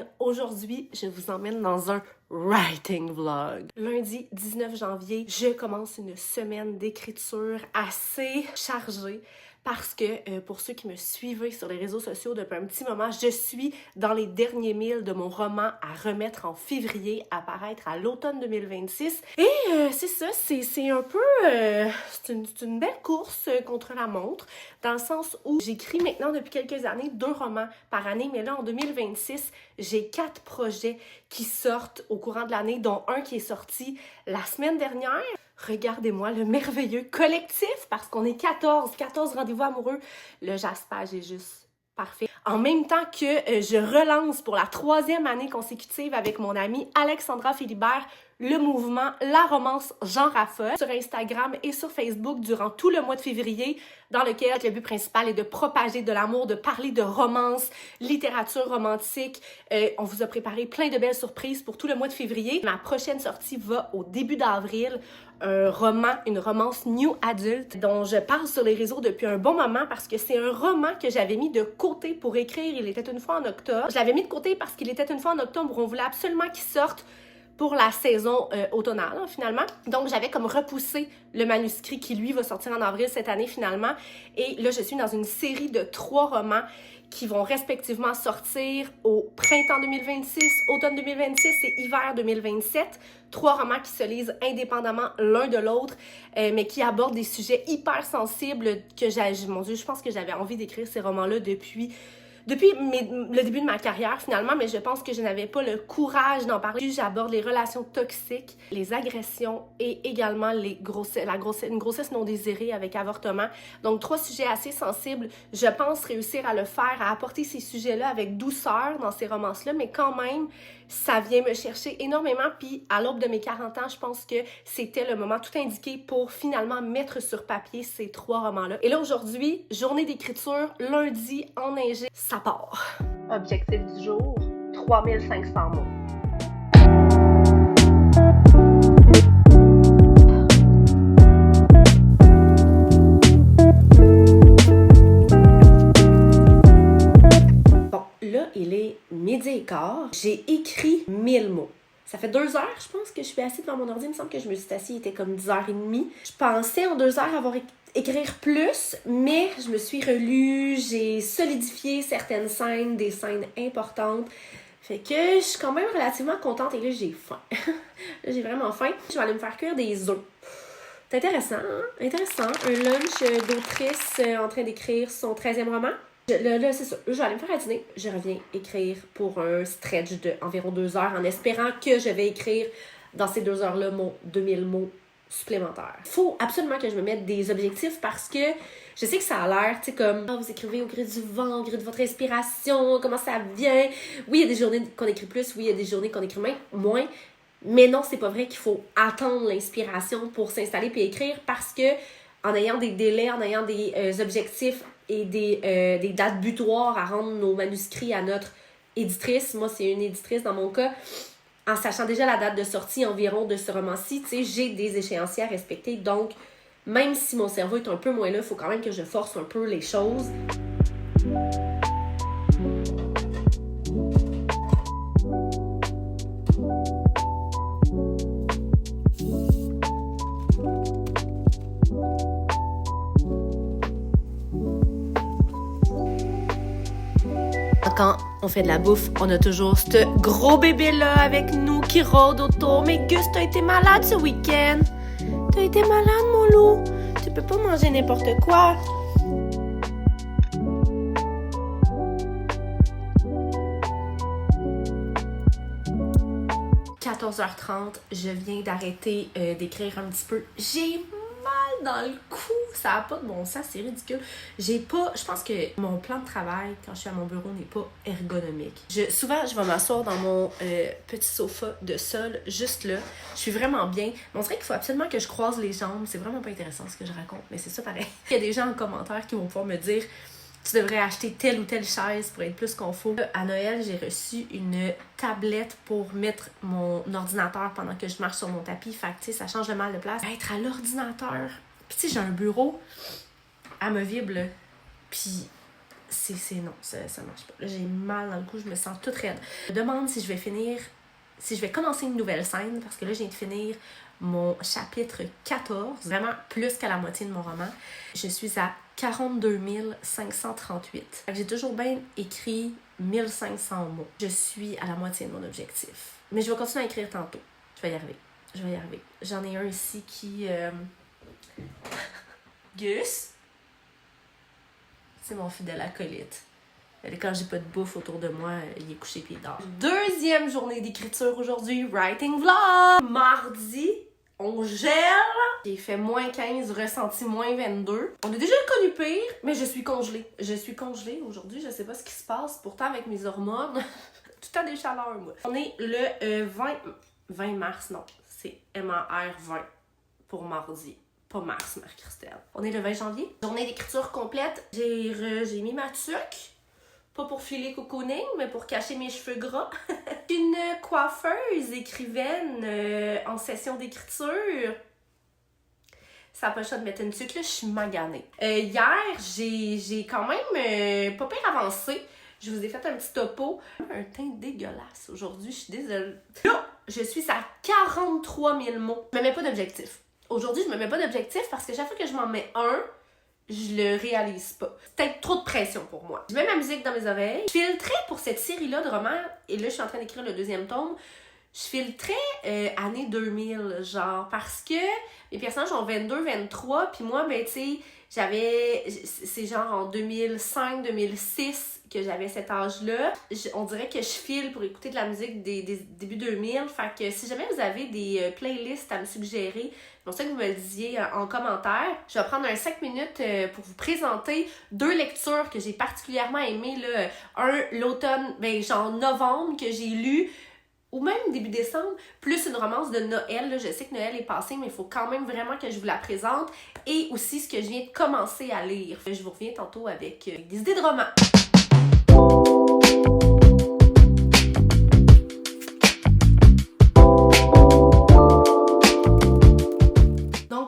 gang, aujourd'hui, je vous emmène dans un writing vlog. Lundi 19 janvier, je commence une semaine d'écriture assez chargée parce que pour ceux qui me suivent sur les réseaux sociaux depuis un petit moment, je suis dans les derniers milles de mon roman à remettre en février, à paraître à l'automne 2026. Et c'est ça, c'est un peu... c'est une belle course contre la montre, dans le sens où j'écris maintenant depuis quelques années 2 romans par année, mais là en 2026, j'ai 4 projets qui sortent au courant de l'année, dont un qui est sorti la semaine dernière. Regardez-moi le merveilleux collectif, parce qu'on est 14 rendez-vous amoureux. Le jaspage est juste parfait. En même temps que je relance pour la 3e année consécutive avec mon amie Alexandra Philibert le mouvement La Romance Jean Raffa sur Instagram et sur Facebook durant tout le mois de février, dans lequel le but principal est de propager de l'amour, de parler de romance, littérature romantique. On vous a préparé plein de belles surprises pour tout le mois de février. Ma prochaine sortie va au début d'avril. Un roman, une romance new adulte dont je parle sur les réseaux depuis un bon moment parce que c'est un roman que j'avais mis de côté pour écrire Il était une fois en octobre. Je l'avais mis de côté parce qu'il était une fois en octobre où on voulait absolument qu'il sorte pour la saison automnale, finalement. Donc, j'avais comme repoussé le manuscrit qui, lui, va sortir en avril cette année, finalement. Et là, je suis dans une série de 3 romans qui vont respectivement sortir au printemps 2026, automne 2026 et hiver 2027. 3 romans qui se lisent indépendamment l'un de l'autre, mais qui abordent des sujets hyper sensibles que mon Dieu, je pense que j'avais envie d'écrire ces romans-là depuis le début de ma carrière, finalement, mais je pense que je n'avais pas le courage d'en parler. J'aborde les relations toxiques, les agressions et également une grossesse non désirée avec avortement. Donc, 3 sujets assez sensibles. Je pense réussir à le faire, à apporter ces sujets-là avec douceur dans ces romances-là, mais quand même, ça vient me chercher énormément. Puis, à l'aube de mes 40 ans, je pense que c'était le moment tout indiqué pour finalement mettre sur papier ces 3 romans-là. Et là, aujourd'hui, journée d'écriture, lundi, enneigé, ça part. Objectif du jour, 3500 mots. Bon, là, il est 12h15. J'ai écrit 1000 mots. Ça fait 2 heures, je pense, que je suis assise devant mon ordi. Il me semble que je me suis assise, il était comme 10h30. Je pensais en 2 heures avoir écrire plus, mais je me suis relue, j'ai solidifié certaines scènes, des scènes importantes. Fait que je suis quand même relativement contente et là, j'ai faim. Là, j'ai vraiment faim. Je vais aller me faire cuire des œufs. C'est intéressant, hein? Intéressant. Un lunch d'autrice en train d'écrire son 13e roman. Là, c'est ça. Je vais aller me faire à dîner. Je reviens écrire pour un stretch de environ 2 heures en espérant que je vais écrire dans ces 2 heures-là mon 2000 mots supplémentaires. Faut absolument que je me mette des objectifs parce que je sais que ça a l'air, tu sais, comme vous écrivez au gré du vent, au gré de votre inspiration, comment ça vient. Oui, il y a des journées qu'on écrit plus, oui, il y a des journées qu'on écrit moins, mais non, c'est pas vrai qu'il faut attendre l'inspiration pour s'installer puis écrire parce que en ayant des délais, en ayant des objectifs et des dates butoirs à rendre nos manuscrits à notre éditrice, moi c'est une éditrice dans mon cas, en sachant déjà la date de sortie environ de ce roman-ci, tu sais, j'ai des échéanciers à respecter. Donc, même si mon cerveau est un peu moins là, il faut quand même que je force un peu les choses. Quand on fait de la bouffe, on a toujours ce gros bébé-là avec nous qui rôde autour. Mais Gus, t'as été malade ce week-end. T'as été malade, mon loup. Tu peux pas manger n'importe quoi. « 14h30, je viens d'arrêter d'écrire un petit peu. J'ai mal dans le cou, ça n'a pas de bon sens, c'est ridicule. Je pense que mon plan de travail quand je suis à mon bureau n'est pas ergonomique. Souvent, je vais m'asseoir dans mon petit sofa de sol, juste là. Je suis vraiment bien. Mais on dirait qu'il faut absolument que je croise les jambes. C'est vraiment pas intéressant ce que je raconte, mais c'est ça pareil. Il y a des gens en commentaire qui vont pouvoir me dire tu devrais acheter telle ou telle chaise pour être plus confort. À Noël, j'ai reçu une tablette pour mettre mon ordinateur pendant que je marche sur mon tapis. Fait que, tu sais, ça change le mal de place. Être à l'ordinateur. Puis, tu sais, j'ai un bureau amovible. Puis, non, ça marche pas. Là, j'ai mal dans le cou, je me sens toute raide. Je me demande si je vais commencer une nouvelle scène, parce que là, je viens de finir mon chapitre 14, vraiment plus qu'à la moitié de mon roman. Je suis à 42 538. J'ai toujours bien écrit 1500 mots. Je suis à la moitié de mon objectif. Mais je vais continuer à écrire tantôt. Je vais y arriver. J'en ai un ici qui... Gus? C'est mon fidèle acolyte. Quand j'ai pas de bouffe autour de moi, il est couché puis il dort. Deuxième journée d'écriture aujourd'hui, writing vlog! Mardi, on gèle. J'ai fait moins 15, ressenti moins 22. On a déjà connu pire, mais je suis congelée. Aujourd'hui, je sais pas ce qui se passe. Pourtant, avec mes hormones, tout a des chaleurs, moi. On est le 20 mars, non. C'est MAR 20 pour mardi. Pas mars, Marie-Christelle. On est le 20 janvier. Journée d'écriture complète. J'ai mis ma tuque. Pas pour filer cocooning, mais pour cacher mes cheveux gras. Une coiffeuse écrivaine en session d'écriture. Ça n'a pas le choix de mettre une tuque, là, je suis maganée. Hier, j'ai quand même pas pire avancé. Je vous ai fait un petit topo. Un teint dégueulasse aujourd'hui, je suis désolée. Là, je suis à 43 000 mots. Je me mets pas d'objectif. Aujourd'hui, je me mets pas d'objectif parce que chaque fois que je m'en mets un, je le réalise pas. C'est peut-être trop de pression pour moi. Je mets ma musique dans mes oreilles. Je filtrais pour cette série-là de romans, et là, je suis en train d'écrire le deuxième tome. Je filtrais année 2000, genre, parce que mes personnages ont 22, 23, puis moi, ben, tu sais, c'est genre en 2005, 2006 que j'avais cet âge-là. On dirait que je file pour écouter de la musique des débuts 2000. Fait que si jamais vous avez des playlists à me suggérer, c'est pour ça que vous me le disiez en commentaire. Je vais prendre 5 minutes pour vous présenter 2 lectures que j'ai particulièrement aimées. Là. Un, l'automne, ben genre novembre, que j'ai lu, ou même début décembre, plus une romance de Noël. Là. Je sais que Noël est passé, mais il faut quand même vraiment que je vous la présente. Et aussi ce que je viens de commencer à lire. Je vous reviens tantôt avec des idées de romans.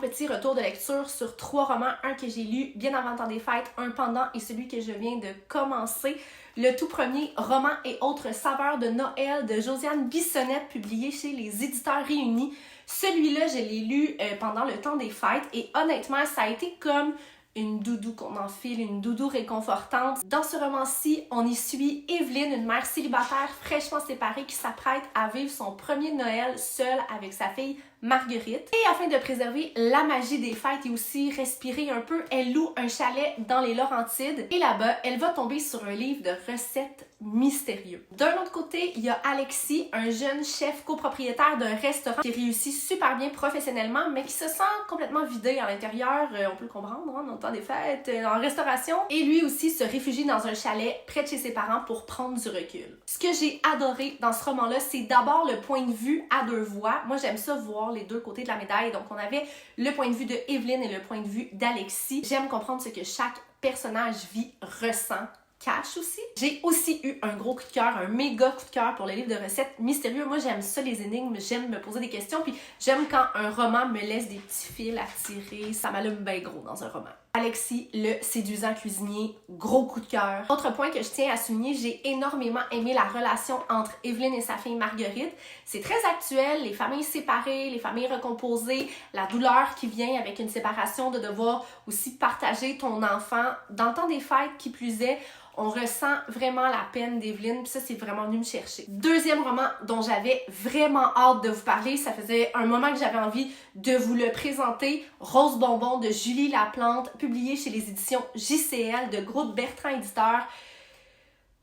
Petit retour de lecture sur 3 romans, un que j'ai lu bien avant le temps des fêtes, un pendant et celui que je viens de commencer. Le tout premier, Romans et autres saveurs de Noël de Josiane Bissonnette, publié chez les Éditeurs Réunis. Celui-là, je l'ai lu pendant le temps des fêtes et honnêtement, ça a été comme une doudou qu'on enfile, une doudou réconfortante. Dans ce roman-ci, on y suit Evelyne, une mère célibataire fraîchement séparée qui s'apprête à vivre son premier Noël seule avec sa fille Marguerite. Et afin de préserver la magie des fêtes et aussi respirer un peu, elle loue un chalet dans les Laurentides. Et là-bas, elle va tomber sur un livre de recettes mystérieux. D'un autre côté, il y a Alexis, un jeune chef copropriétaire d'un restaurant qui réussit super bien professionnellement, mais qui se sent complètement vidé à l'intérieur. On peut le comprendre, hein, dans le temps des fêtes, en restauration. Et lui aussi se réfugie dans un chalet près de chez ses parents pour prendre du recul. Ce que j'ai adoré dans ce roman-là, c'est d'abord le point de vue à 2 voix. Moi, j'aime ça voir les 2 côtés de la médaille. Donc, on avait le point de vue de Evelyne et le point de vue d'Alexis. J'aime comprendre ce que chaque personnage vit, ressent, cache aussi. J'ai aussi eu un gros coup de cœur, un méga coup de cœur pour le livre de recettes mystérieux. Moi, j'aime ça, les énigmes, j'aime me poser des questions, puis j'aime quand un roman me laisse des petits fils à tirer. Ça m'allume bien gros dans un roman. Alexis, le séduisant cuisinier, gros coup de cœur. Autre point que je tiens à souligner, j'ai énormément aimé la relation entre Evelyne et sa fille Marguerite. C'est très actuel, les familles séparées, les familles recomposées, la douleur qui vient avec une séparation, de devoir aussi partager ton enfant. Dans le temps des fêtes, qui plus est, on ressent vraiment la peine d'Evelyne, puis ça, c'est vraiment venu me chercher. Deuxième roman dont j'avais vraiment hâte de vous parler, ça faisait un moment que j'avais envie de vous le présenter, Rose Bonbon de Julie Laplante, publié chez les éditions JCL de Groupe Bertrand Éditeur.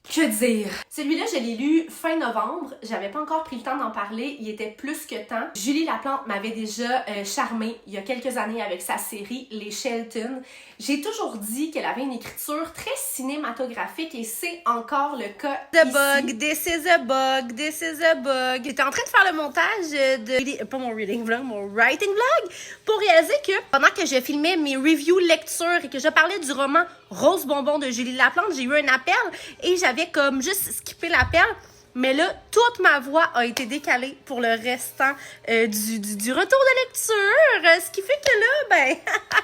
Que dire? Celui-là, je l'ai lu fin novembre. J'avais pas encore pris le temps d'en parler. Il était plus que temps. Julie Laplante m'avait déjà charmée il y a quelques années avec sa série Les Shelton. J'ai toujours dit qu'elle avait une écriture très cinématographique et c'est encore le cas ici. This is a bug, this is a bug. J'étais en train de faire le montage pas mon reading vlog, mon writing vlog, pour réaliser que pendant que je filmais mes reviews lectures et que je parlais du roman Rose Bonbon de Julie Laplante, j'ai eu un appel et j'avais comme juste skippé l'appel Mais là, toute ma voix a été décalée pour le restant du retour de lecture. Ce qui fait que là, ben,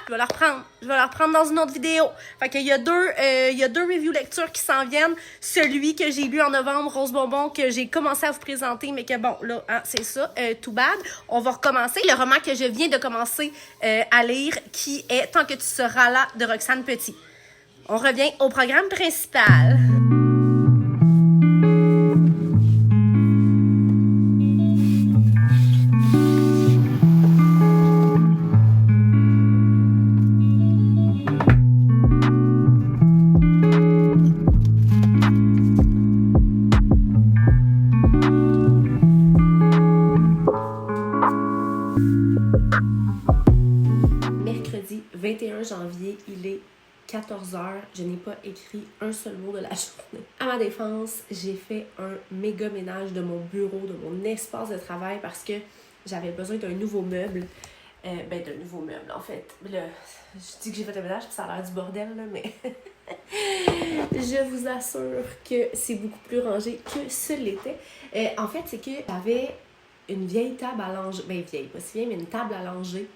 je vais la reprendre. Je vais la reprendre dans une autre vidéo. Fait qu'il y a deux review lectures qui s'en viennent. Celui que j'ai lu en novembre, Rose Bonbon, que j'ai commencé à vous présenter, mais que bon, là, hein, c'est ça, too bad. On va recommencer. Le roman que je viens de commencer à lire, qui est Tant que tu seras là, de Roxane Petit. On revient au programme principal. Mercredi 21 janvier, il est 14h, je n'ai pas écrit un seul mot de la journée. À ma défense, j'ai fait un méga ménage de mon bureau, de mon espace de travail parce que j'avais besoin d'un nouveau meuble. D'un nouveau meuble, en fait. Là, je dis que j'ai fait un ménage puis ça a l'air du bordel, là, mais je vous assure que c'est beaucoup plus rangé que ce l'était. En fait, c'est que j'avais une vieille table à langer. Ben vieille, pas si vieille, mais une table à langer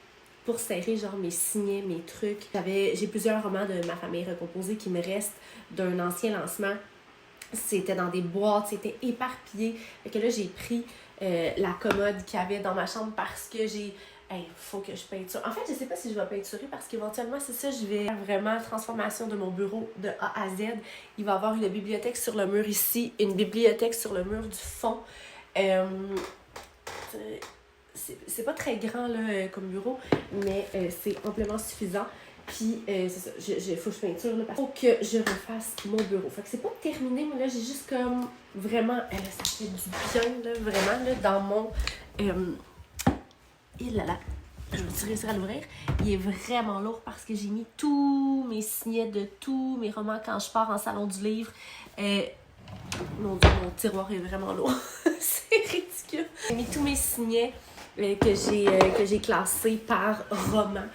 pour serrer genre mes signets, mes trucs. J'ai plusieurs romans de Ma famille recomposée qui me restent d'un ancien lancement. C'était dans des boîtes, c'était éparpillé. Fait que là, j'ai pris la commode qu'il y avait dans ma chambre parce que faut que je peinture. En fait, je sais pas si je vais peinturer parce qu'éventuellement, c'est ça, je vais faire vraiment la transformation de mon bureau de A à Z. Il va y avoir une bibliothèque sur le mur ici, une bibliothèque sur le mur du fond. C'est pas très grand là, comme bureau, mais c'est amplement suffisant. Puis c'est ça, faut que je peinture là, parce qu'il faut que je refasse mon bureau. Fait que c'est pas terminé, mais là j'ai juste comme vraiment, ça fait du bien là, vraiment là, dans mon... il là, je vais réussir à l'ouvrir. Il est vraiment lourd parce que j'ai mis tous mes signets de tous mes romans quand je pars en salon du livre. Mon Dieu, mon tiroir est vraiment lourd. C'est ridicule. J'ai mis tous mes signets que j'ai classés par roman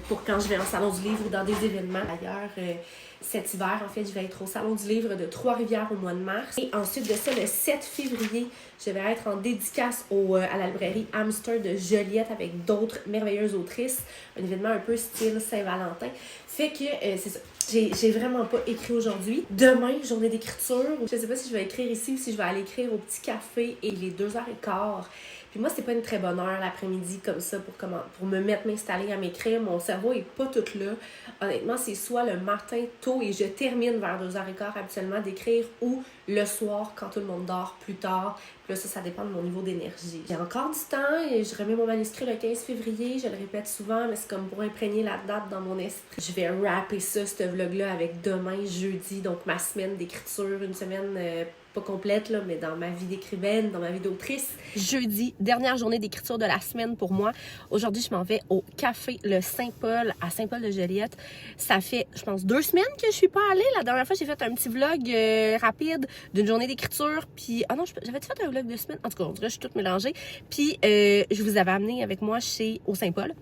pour quand je vais en salon du livre ou dans des événements. D'ailleurs, cet hiver, en fait, je vais être au salon du livre de Trois-Rivières au mois de mars. Et ensuite de ça, le 7 février, je vais être en dédicace à la librairie Hamster de Joliette avec d'autres merveilleuses autrices. Un événement un peu style Saint-Valentin. Fait que c'est ça. J'ai vraiment pas écrit aujourd'hui. Demain, journée d'écriture. Je sais pas si je vais écrire ici ou si je vais aller écrire au petit café et il est 2h15. Puis moi, c'est pas une très bonne heure l'après-midi comme ça pour me m'installer à m'écrire. Mon cerveau est pas tout là. Honnêtement, c'est soit le matin tôt et je termine vers 2h15 habituellement d'écrire ou le soir quand tout le monde dort plus tard. Puis là, ça dépend de mon niveau d'énergie. J'ai encore du temps et je remets mon manuscrit le 15 février. Je le répète souvent, mais c'est comme pour imprégner la date dans mon esprit. Je vais rapper ça, ce vlog-là, avec demain, jeudi, donc ma semaine d'écriture, une semaine... pas complète, là, mais dans ma vie d'écrivaine, dans ma vie d'autrice. Jeudi, dernière journée d'écriture de la semaine pour moi. Aujourd'hui, je m'en vais au café Le Saint-Paul à Saint-Paul-de-Joliette. Ça fait, je pense, 2 semaines que je suis pas allée. La dernière fois, j'ai fait un petit vlog rapide d'une journée d'écriture. Puis, j'avais-tu fait un vlog de semaine? En tout cas, on dirait que je suis toute mélangée. Puis, je vous avais amené avec moi au Saint-Paul.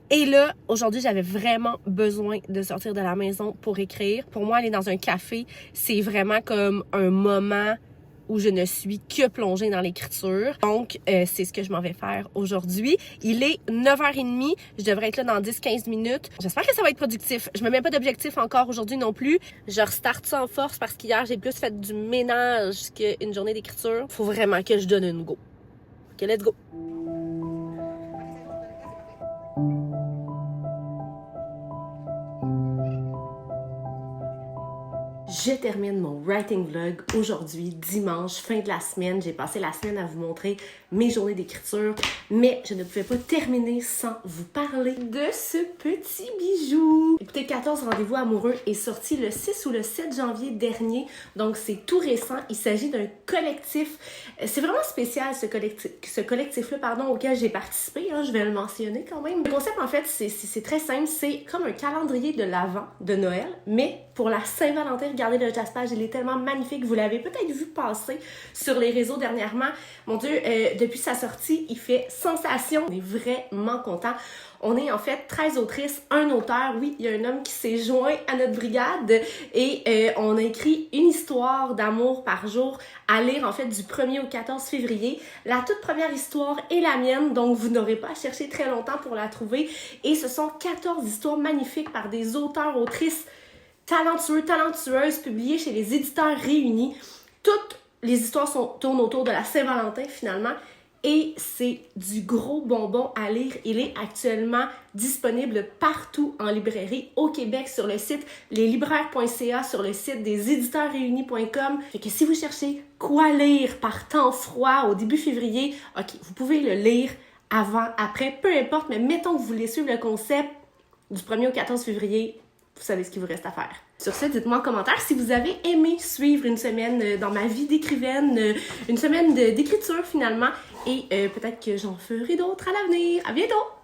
Et là, aujourd'hui, j'avais vraiment besoin de sortir de la maison pour écrire. Pour moi, aller dans un café, c'est vraiment comme un moment où je ne suis que plongée dans l'écriture. Donc, c'est ce que je m'en vais faire aujourd'hui. Il est 9h30. Je devrais être là dans 10-15 minutes. J'espère que ça va être productif. Je me mets pas d'objectif encore aujourd'hui non plus. Je restarte ça en force parce qu'hier, j'ai plus fait du ménage qu'une journée d'écriture. Faut vraiment que je donne une go. OK, let's go! Je termine mon writing vlog aujourd'hui, dimanche, fin de la semaine. J'ai passé la semaine à vous montrer mes journées d'écriture, mais je ne pouvais pas terminer sans vous parler de ce petit bijou. Écoutez, 14 rendez-vous amoureux est sorti le 6 ou le 7 janvier dernier, donc c'est tout récent. Il s'agit d'un collectif. C'est vraiment spécial ce collectif-là, auquel j'ai participé, je vais le mentionner quand même. Le concept, en fait, c'est très simple. C'est comme un calendrier de l'Avent de Noël, mais pour la Saint-Valentin. Regardez le jaspage, il est tellement magnifique. Vous l'avez peut-être vu passer sur les réseaux dernièrement. Mon Dieu, depuis sa sortie, il fait sensation. On est vraiment contents. On est en fait 13 autrices, un auteur. Oui, il y a un homme qui s'est joint à notre brigade et on a écrit une histoire d'amour par jour à lire en fait du 1er au 14 février. La toute première histoire est la mienne, donc vous n'aurez pas à chercher très longtemps pour la trouver. Et ce sont 14 histoires magnifiques par des auteurs, autrices talentueux, talentueuses, publiées chez les éditeurs Réunis. Toutes les histoires tournent autour de la Saint-Valentin finalement. Et c'est du gros bonbon à lire. Il est actuellement disponible partout en librairie au Québec sur le site leslibraires.ca, sur le site des éditeursréunis.com. Fait que si vous cherchez quoi lire par temps froid au début février, ok, vous pouvez le lire avant, après, peu importe, mais mettons que vous voulez suivre le concept du 1er au 14 février, vous savez ce qu'il vous reste à faire. Sur ce, dites-moi en commentaire si vous avez aimé suivre une semaine dans ma vie d'écrivaine, une semaine d'écriture finalement, et peut-être que j'en ferai d'autres à l'avenir. À bientôt!